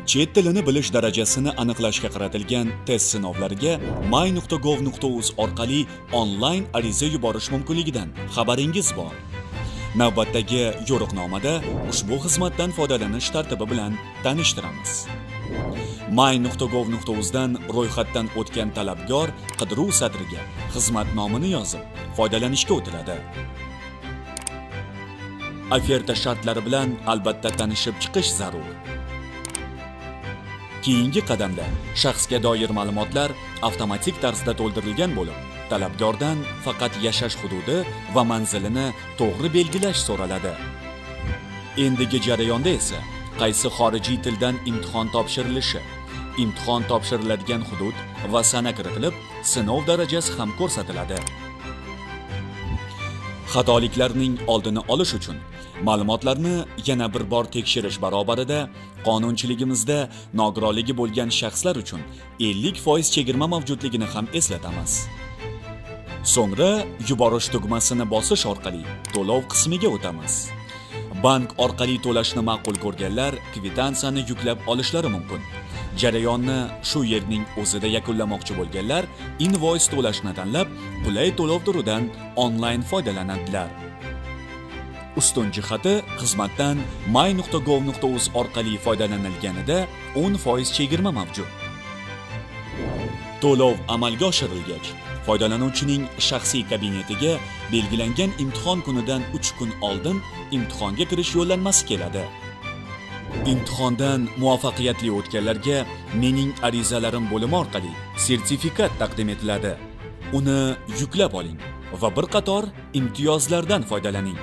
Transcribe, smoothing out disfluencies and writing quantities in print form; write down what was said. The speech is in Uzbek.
Chet tilini bilish darajasini aniqlashga qaratilgan test sinovlariga my.gov.uz orqali onlayn ariza yuborish mumkinligidan xabaringiz bor. Navbatdagi yo'riqnomada ushbu xizmatdan foydalanish tartibi bilan tanishtiramiz. my.gov.uz dan ro'yxatdan o'tgan talabgor qidiruv satriga xizmat nomini yozib, foydalanishga o'tiladi. Oferta shartlari bilan albatta tanishib chiqish zarur. Keyingi qadamda shaxsga doir ma'lumotlar avtomatik tarzda to'ldirilgan bo'lib, talabgordan faqat yashash hududi va manzilini to'g'ri belgilash so'raladi. Endigi jarayonda esa qaysi xorijiy tildan imtihon topshirilishi, imtihon topshiriladigan hudud va sana kiritilib, sinov darajasi ham ko'rsatiladi. Xatoliklarning oldini olish uchun ma'lumotlarni yana bir bor tekshirish barobarida qonunchiligimizda nogironligi bo'lgan shaxslar uchun 50% chegirma mavjudligini ham eslatamiz. So'ngra yuborish tugmasini bosish orqali to'lov qismiga o'tamiz. Bank orqali to'lashni ma'qul ko'rganlar kvitansiyani yuklab olishlari mumkin. Jarayonni shu yerning o'zida yakunlamoqchi bo'lganlar invoice to'lashni tanlab, qulay to'lov turidan onlayn foydalanadilar. Ustun jihati, xizmatdan my.gov.uz orqali foydalanilganida 10% chegirma mavjud. To'lov amalga oshirilgach, foydalanuvchining shaxsiy kabinetiga belgilangan imtihon kunidan 3 kun oldin imtihonga kirish yo'llanmasi keladi. Imtihondan muvaffaqiyatli o'tganlarga mening arizalarim bo'limi orqali sertifikat taqdim etiladi. Uni yuklab oling va bir qator imtiyozlardan foydalaning.